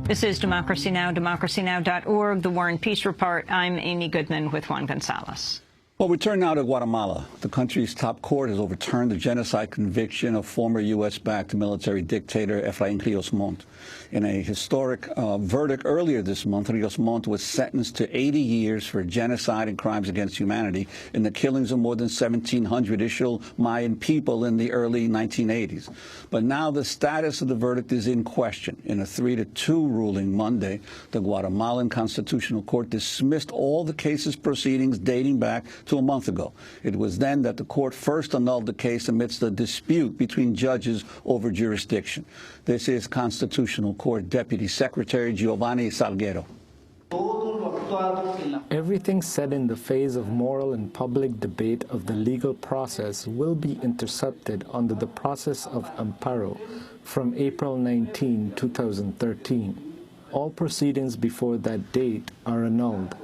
This is Democracy Now!, democracynow.org, The War and Peace Report. I'm Amy Goodman with Juan Gonzalez. Well, we turn now to Guatemala. The country's top court has overturned the genocide conviction of former U.S.-backed military dictator Efraín Ríos Montt. In a historic verdict earlier this month, Ríos Montt was sentenced to 80 years for genocide and crimes against humanity in the killings of more than 1,700 Ixtal Mayan people in the early 1980s. But now the status of the verdict is in question. In a 3-2 ruling Monday, the Guatemalan Constitutional Court dismissed all the case's proceedings dating back to a month ago. It was then that the court first annulled the case amidst a dispute between judges over jurisdiction. This is Constitutional Court Deputy Secretary Giovanni Salguero. Everything said in the phase of moral and public debate of the legal process will be intercepted under the process of amparo from April 19, 2013. All proceedings before that date are annulled.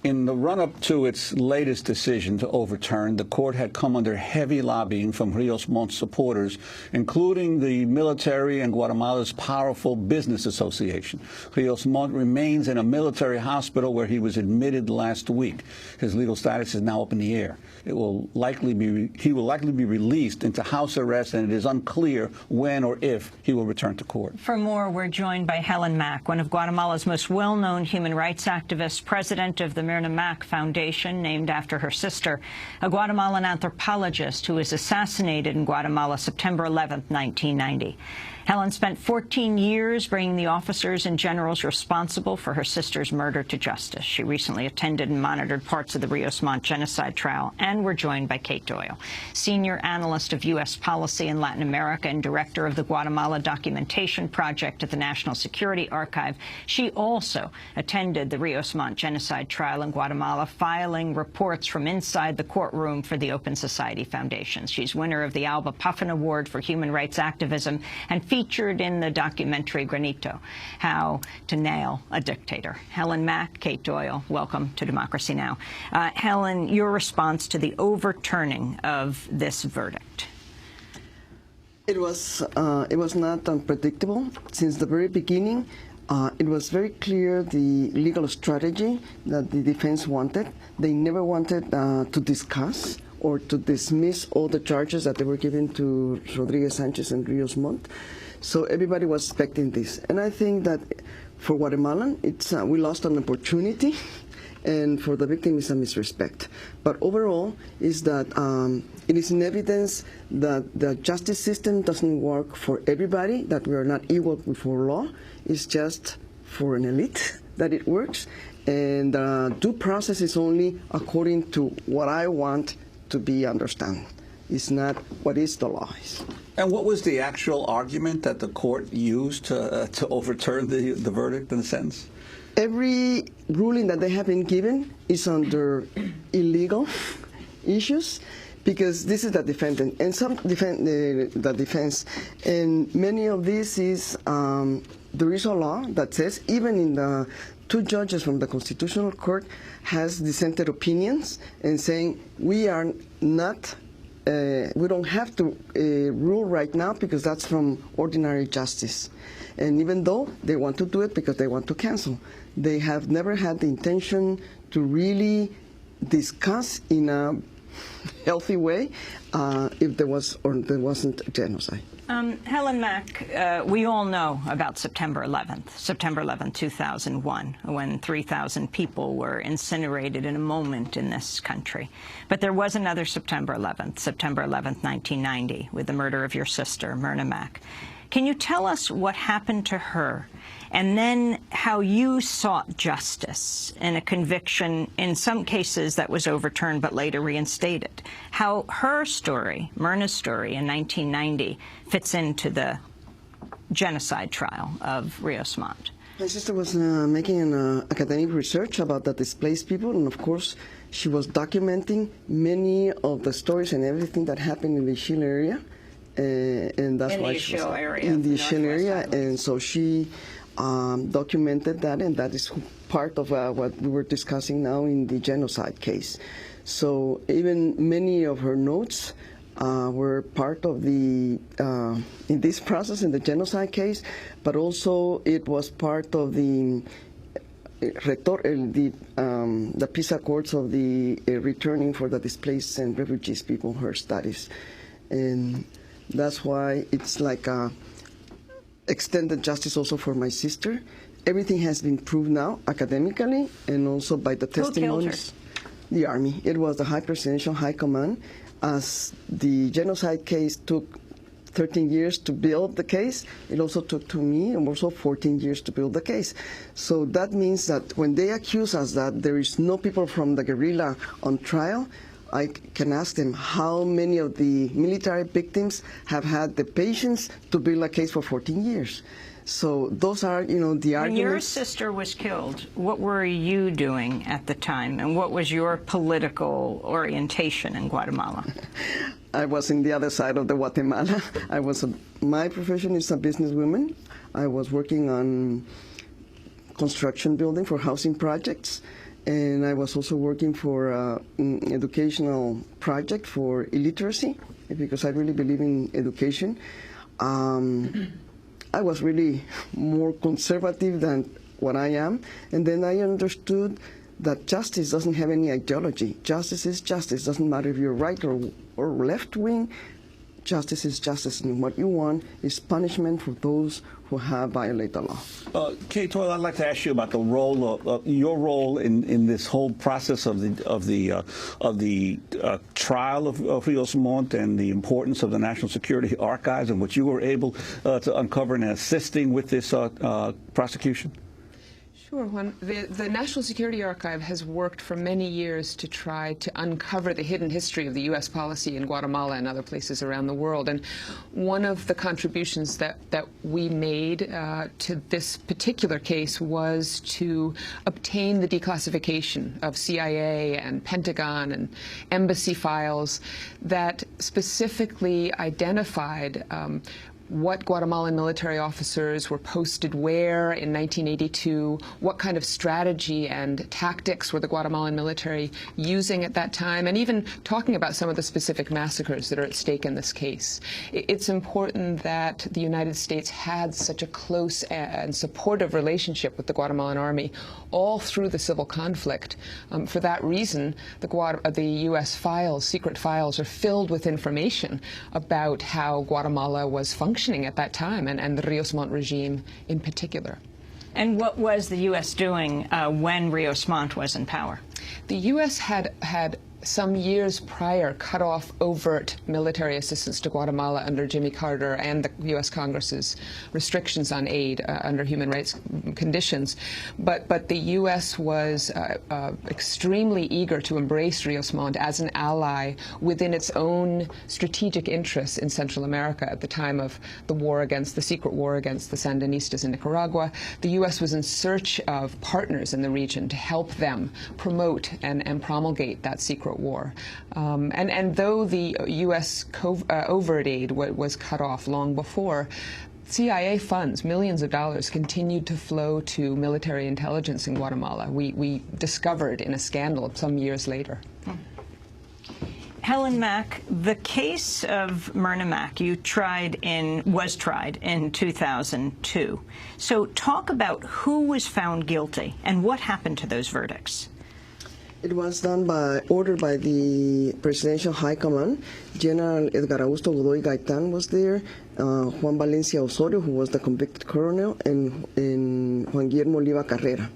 In the run-up to its latest decision to overturn, the court had come under heavy lobbying from Ríos Montt's supporters, including the military and Guatemala's powerful business association. Ríos Montt remains in a military hospital where he was admitted last week. His legal status is now up in the air. He will likely be released into house arrest, and it is unclear when or if he will return to court. For more, we're joined by Helen Mack, one of Guatemala's most well-known human rights activists, president of the Mack Foundation, named after her sister, a Guatemalan anthropologist who was assassinated in Guatemala September 11, 1990. Helen spent 14 years bringing the officers and generals responsible for her sister's murder to justice. She recently attended and monitored parts of the Ríos Montt genocide trial. And we're joined by Kate Doyle, senior analyst of U.S. policy in Latin America and director of the Guatemala Documentation Project at the National Security Archive. She also attended the Ríos Montt genocide trial in Guatemala, filing reports from inside the courtroom for the Open Society Foundation. She's winner of the Alba Puffin Award for Human Rights Activism and featured in the documentary Granito, How to Nail a Dictator. Helen Mack, Kate Doyle, welcome to Democracy Now! Helen, your response to the overturning of this verdict? It was not unpredictable. Since the very beginning, it was very clear the legal strategy that the defense wanted. They never wanted to discuss or to dismiss all the charges that they were given to Rodriguez Sanchez and Ríos Montt. So everybody was expecting this. And I think that for Guatemalan, we lost an opportunity, and for the victim, it's a misrespect. But overall, is that it is in evidence that the justice system doesn't work for everybody, that we are not equal before law. It's just for an elite that it works. And due process is only according to what I want to be understood. It's not what is the law. And what was the actual argument that the court used to overturn the verdict in a sense? Every ruling that they have been given is under illegal issues, because this is the defendant and the defense. And many of these is there is a law that says, even in the two judges from the Constitutional Court has dissented opinions and saying we are not, we don't have to rule right now because that's from ordinary justice. And even though they want to do it because they want to cancel, they have never had the intention to really discuss in a healthy way if there was or there wasn't a genocide. Helen Mack, we all know about September 11th, 2001, when 3,000 people were incinerated in a moment in this country. But there was another September 11th, 1990, with the murder of your sister, Myrna Mack. Can you tell us what happened to her, and then how you sought justice in a conviction, in some cases that was overturned but later reinstated? How her story, Myrna's story in 1990, fits into the genocide trial of Ríos Montt? My sister was making an academic research about the displaced people, and of course she was documenting many of the stories and everything that happened in the Ixtal area. And that's why she was in the Ixtal area, and so she documented that, and that is part of what we were discussing now in the genocide case. So even many of her notes were part of the in this process, in the genocide case, but also it was part of the peace accords of the returning for the displaced and refugees people, her studies. And that's why it's like extended justice also for my sister. Everything has been proved now academically and also by the testimonies. The army. It was the high presidential high command. As the genocide case took 13 years to build the case, it also took to me and also 14 years to build the case. So that means that when they accuse us that there is no people from the guerrilla on trial, I can ask them how many of the military victims have had the patience to build a case for 14 years. So those are, the arguments. When your sister was killed, what were you doing at the time, and what was your political orientation in Guatemala? I was in the other side of the Guatemala. My profession is a businesswoman. I was working on construction building for housing projects, and I was also working for an educational project for illiteracy, because I really believe in education. I was really more conservative than what I am, and then I understood that justice doesn't have any ideology. Justice is justice. Doesn't matter if you're right or left wing. Justice is justice, and what you want is punishment for those who have violated the law. Kay Toyle, I'd like to ask you about the role of your role in this whole process of the trial of Ríos Montt and the importance of the National Security Archives and what you were able to uncover in assisting with this prosecution. Sure, Juan. The National Security Archive has worked for many years to try to uncover the hidden history of the U.S. policy in Guatemala and other places around the world. And one of the contributions that we made to this particular case was to obtain the declassification of CIA and Pentagon and embassy files that specifically identified what Guatemalan military officers were posted where in 1982, what kind of strategy and tactics were the Guatemalan military using at that time, and even talking about some of the specific massacres that are at stake in this case. It's important that the United States had such a close and supportive relationship with the Guatemalan army all through the civil conflict. For that reason, the U.S. files, secret files, are filled with information about how Guatemala was functioning at that time, and the Ríos Montt regime in particular. And what was the U.S. doing when Ríos Montt was in power? The U.S. had some years prior cut off overt military assistance to Guatemala under Jimmy Carter and the U.S. Congress's restrictions on aid under human rights conditions. But the U.S. was extremely eager to embrace Ríos Montt as an ally within its own strategic interests in Central America at the time of the secret war against the Sandinistas in Nicaragua. The U.S. was in search of partners in the region to help them promote and promulgate that secret war. And though the U.S. overt aid was cut off long before, CIA funds, millions of dollars, continued to flow to military intelligence in Guatemala. We discovered in a scandal some years later. Helen Mack, the case of Myrna Mack was tried in 2002. So talk about who was found guilty and what happened to those verdicts. It was done ordered by the Presidential High Command. General Edgar Augusto Godoy Gaitán was there, Juan Valencia Osorio, who was the convicted colonel, and Juan Guillermo Oliva Carrera.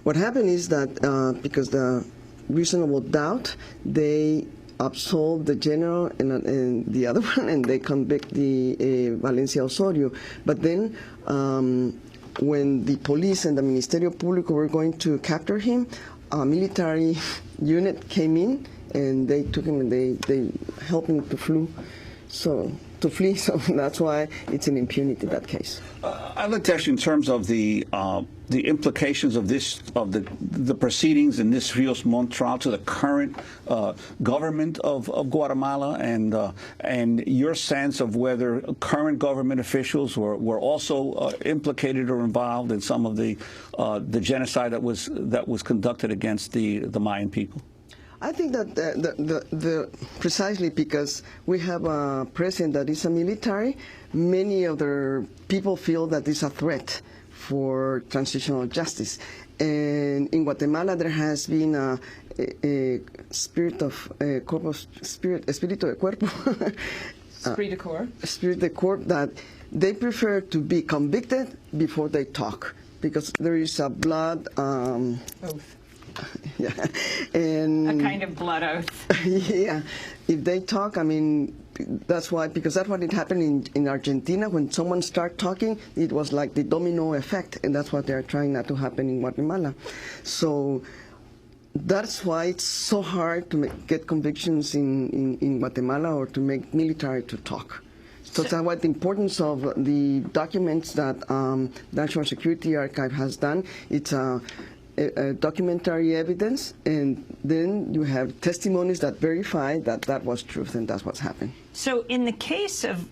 What happened is that because the reasonable doubt, they absolved the general and the other one, and they convict the Valencia Osorio. But then when the police and the Ministerio Público were going to capture him, a military unit came in and they took him and they helped him to flee. So that's why it's an impunity, that case. I'd like to ask you in terms of the implications of the proceedings in this Ríos Montt trial to the current government of Guatemala, and your sense of whether current government officials were also implicated or involved in some of the genocide that was conducted against the Mayan people. I think that precisely because we have a president that is a military, many other people feel that it's a threat for transitional justice. And in Guatemala, there has been a spirit of espíritu de cuerpo. Esprit de corps. Spirit de corps, that they prefer to be convicted before they talk, because there is a blood Oath. Yeah, and a kind of blood oath. Yeah, if they talk, I mean, that's why, because that's what it happened in Argentina. When someone started talking, it was like the domino effect, and that's what they're trying not to happen in Guatemala. So that's why it's so hard to get convictions in Guatemala, or to make military to talk. So that's what the importance of the documents that National Security Archive has done. It's a documentary evidence, and then you have testimonies that verify that that was truth, and that's what's happened. So in the case of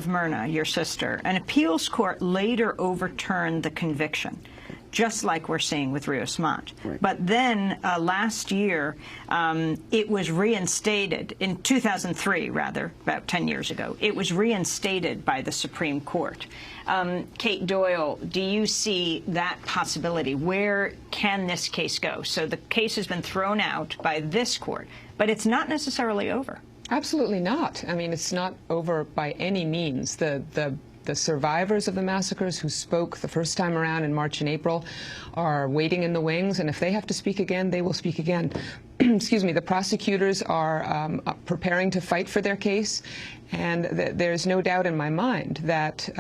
Myrna, your sister, an appeals court later overturned the conviction, just like we're seeing with Ríos Montt. Right. But then last year, it was reinstated, in 2003 rather, about 10 years ago, it was reinstated by the Supreme Court. Kate Doyle, do you see that possibility? Where can this case go? So the case has been thrown out by this court, but it's not necessarily over. Absolutely not. I mean, it's not over by any means. The survivors of the massacres who spoke the first time around in March and April are waiting in the wings, and if they have to speak again, they will speak again. Excuse me. The prosecutors are preparing to fight for their case, and there's no doubt in my mind that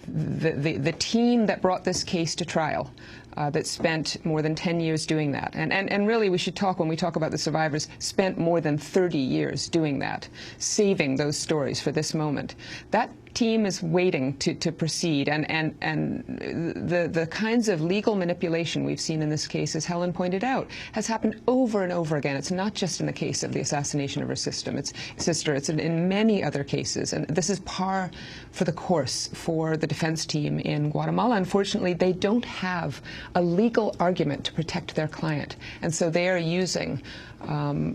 the team that brought this case to trial, that spent more than 10 years doing that. And really, we should talk, when we talk about the survivors, spent more than 30 years doing that, saving those stories for this moment. That team is waiting to proceed, and the kinds of legal manipulation we've seen in this case, as Helen pointed out, has happened over and over again. It's not just in the case of the assassination of her sister. It's in many other cases, and this is par for the course for the defense team in Guatemala. Unfortunately, they don't have a legal argument to protect their client, and so they are using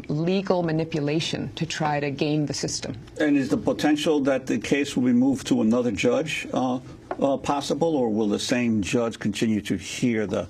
legal manipulation to try to game the system. And is the potential that the case will be moved to another judge possible, or will the same judge continue to hear the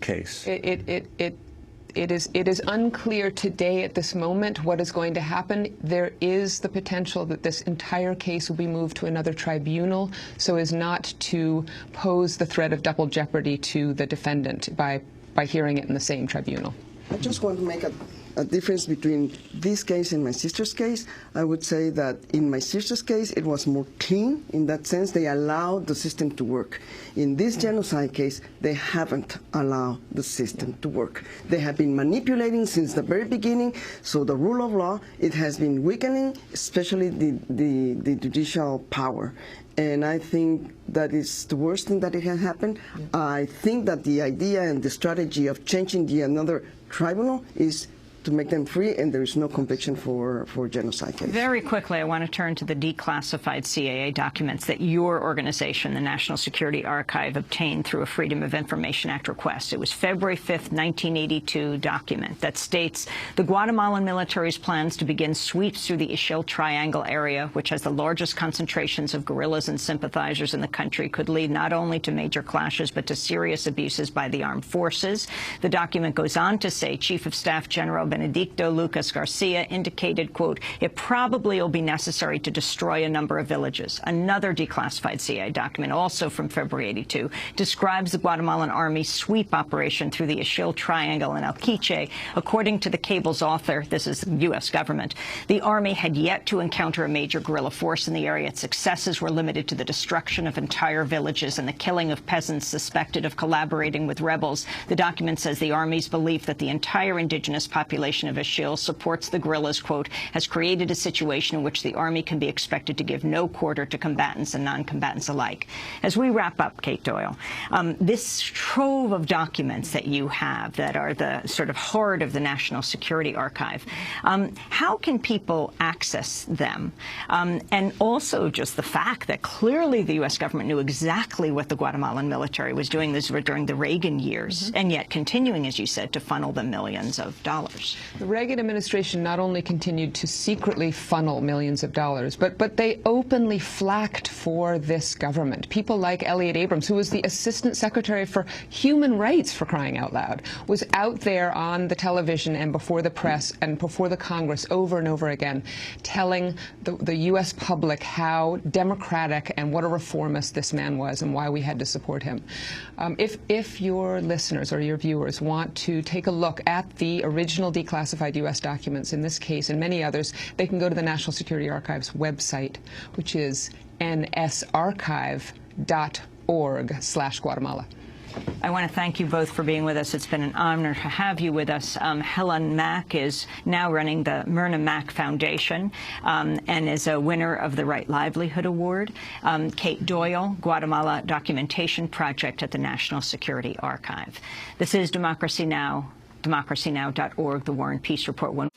case? It is unclear today at this moment what is going to happen. There is the potential that this entire case will be moved to another tribunal, so as not to pose the threat of double jeopardy to the defendant by hearing it in the same tribunal. I just want to make a difference between this case and my sister's case. I would say that in my sister's case, it was more clean in that sense. They allowed the system to work. In this genocide case, they haven't allowed the system to work. They have been manipulating since the very beginning. So the rule of law, it has been weakening, especially the judicial power. And I think that is the worst thing that it has happened. Yeah. I think that the idea and the strategy of changing another tribunal is to make them free, and there is no conviction for genocide case. Very quickly, I want to turn to the declassified CAA documents that your organization, the National Security Archive, obtained through a Freedom of Information Act request. It was February 5th, 1982 document that states the Guatemalan military's plans to begin sweeps through the Ixchel Triangle area, which has the largest concentrations of guerrillas and sympathizers in the country, could lead not only to major clashes but to serious abuses by the armed forces. The document goes on to say Chief of Staff General Benedicto Lucas Garcia indicated, quote, it probably will be necessary to destroy a number of villages. Another declassified CIA document, also from February 82, describes the Guatemalan Army sweep operation through the Ixchel Triangle in El Quiche. According to the cable's author, this is the U.S. government, the Army had yet to encounter a major guerrilla force in the area. Its successes were limited to the destruction of entire villages and the killing of peasants suspected of collaborating with rebels. The document says the Army's belief that the entire indigenous population of Ixchel supports the guerrillas, quote, has created a situation in which the Army can be expected to give no quarter to combatants and non-combatants alike. As we wrap up, Kate Doyle, this trove of documents that you have that are the sort of heart of the National Security Archive, how can people access them? And also just the fact that clearly the U.S. government knew exactly what the Guatemalan military was doing. This was during the Reagan years, and yet continuing, as you said, to funnel them millions of dollars. The Reagan administration not only continued to secretly funnel millions of dollars, but they openly flacked for this government. People like Elliott Abrams, who was the Assistant Secretary for Human Rights, for crying out loud, was out there on the television and before the press and before the Congress over and over again, telling the U.S. public how democratic and what a reformist this man was and why we had to support him. If your listeners or your viewers want to take a look at the original declassified U.S. documents in this case and many others, they can go to the National Security Archive's website, which is nsarchive.org/Guatemala. I want to thank you both for being with us. It's been an honor to have you with us. Helen Mack is now running the Myrna Mack Foundation and is a winner of the Right Livelihood Award. Kate Doyle, Guatemala Documentation Project at the National Security Archive. This is Democracy Now!, democracynow.org, The War and Peace Report.